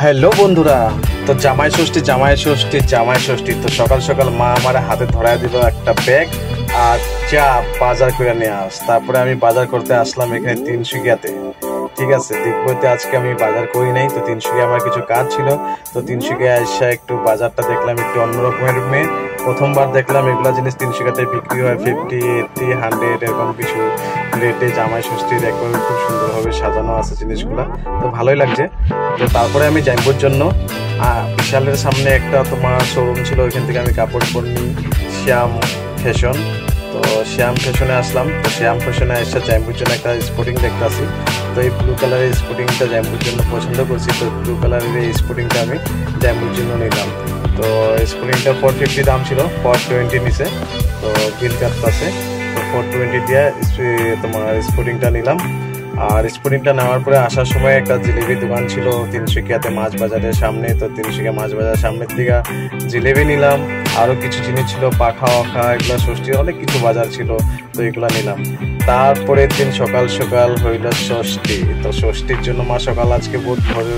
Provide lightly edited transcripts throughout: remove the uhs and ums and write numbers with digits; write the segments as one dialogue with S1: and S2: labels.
S1: Hello বন্ধুরা, তো জামাই ষষ্ঠী জামাই ষষ্ঠী জামাই ষষ্ঠী। তো সকাল সকাল মা আমার হাতে ধরায় দিল একটা ব্যাগ আর চা বাজার করে নিয়ে আস। তারপরে আমি বাজার করতে আসলাম এখানে তিনসুকিয়াতে। ঠিক আছে, দিকবইতে আজকে আমি বাজার করি নাই, তো তিনসুকিয়া আমার কিছু কাজ ছিল। তো তিনসুকিয়া এসে একটু বাজারটা দেখলাম, একটু অন্য রকমের মেয়ে। প্রথমবার দেখলাম এগুলা জিনিস তিনসুকিয়াতে বিক্রি হয় 50, 80, 100 এরকম কিছু রেটে। জামাই ষষ্ঠীর একবার খুব সুন্দরভাবে সাজানো আছে জিনিসগুলা, তো ভালোই লাগছে। তো তারপরে আমি জাইম্বুর জন্য বিশালের সামনে একটা তোমার শোরুম ছিল, ওইখান থেকে আমি কাপড় নিই, শ্যাম ফ্যাশন। তো শ্যাম ফ্যাশনে আসলাম। তো শ্যাম ফ্যাশনে এসে জাইম্বুর জন্য একটা স্পোর্টিং দেখতে আসি। তো এই ব্লু কালারের স্পোর্টিংটা জাইম্বুর জন্য পছন্দ করছি, তো ব্লু কালারের এই স্পোর্টিংটা আমি জাইম্বুর জন্য নিলাম। তো স্পোর্টিংটা 450 দাম ছিল, 420 নিছে। তো বিল কাটতে আছে, তো 420 দিয়ে তোমার স্পোর্টিংটা নিলাম। আর স্পোর্টিংটা নেওয়ার পরে আসার সময় একটা জিলেবি দোকান ছিল তিনসুকিয়াতে মাছ বাজারের সামনে। তো তিনসুকিয়া মাছ বাজারের সামনের দিকে জিলেবি নিলাম। আরও কিছু জিনিস ছিল, পাখা ওখা, এগুলো ষষ্ঠীর অনেক কিছু বাজার ছিল, তো এগুলো নিলাম। তারপরের দিন সকাল সকাল হইল ষষ্ঠী। তো ষষ্ঠীর জন্য মা সকাল আজকে বহুত মানে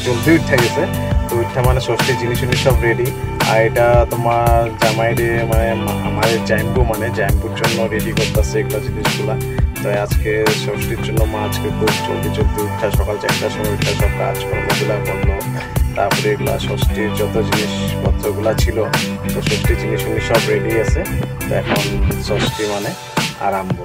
S1: জলদি উঠে গেছে। তো উঠে মানে ষষ্ঠীর জিনিস সব রেডি। আর এটা তোমার জামাইরে মানে আমার জাইম্বু মানে জাইম্বুর জন্য রেডি করতেছে এগুলো জিনিসগুলা। তাই আজকে ষষ্ঠীর জন্য মা আজকে খুব জলদি জলদি উঠা, সকাল 4টার সময় উঠা সব কাজকর্মগুলো করলো। তারপরে এগুলা ষষ্ঠীর যত জিনিসপত্রগুলো ছিল, তো ষষ্ঠীর জিনিস সব রেডি আছে। তো এখন ষষ্ঠী মানে আরম্ভ।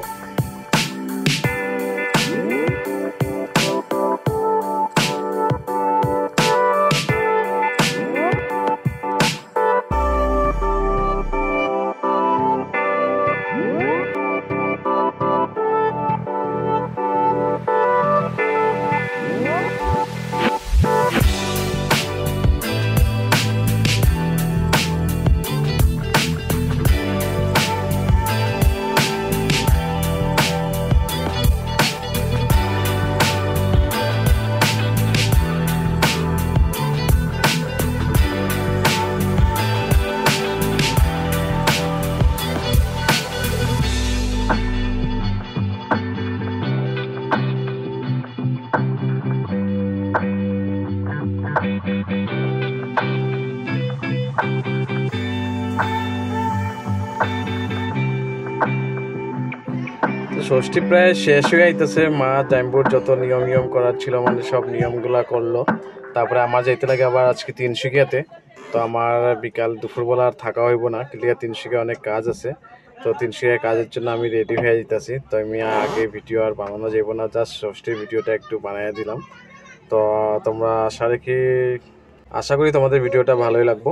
S1: ষষ্ঠী প্রায় শেষ হয়ে আইতেছে। মা জাইম্বুর যত নিয়ম করার ছিল মানে সব নিয়মগুলা করলো। তারপরে আমার যাইতে লাগে আবার আজকে তিনসুকিয়াতে। তো আমার বিকাল দুপুরবেলা আর থাকা হইব না, কিন্তু তিনসুকিয়া অনেক কাজ আছে। তো তিনসুকিয়া কাজের জন্য আমি রেডি হয়ে যেতেছি। তো আমি আগে ভিডিও আর বানানো যাইব না, জাস্ট ষষ্ঠীর ভিডিওটা একটু বানিয়ে দিলাম। তো তোমরা আশা করি তোমাদের ভিডিওটা ভালোই লাগবো।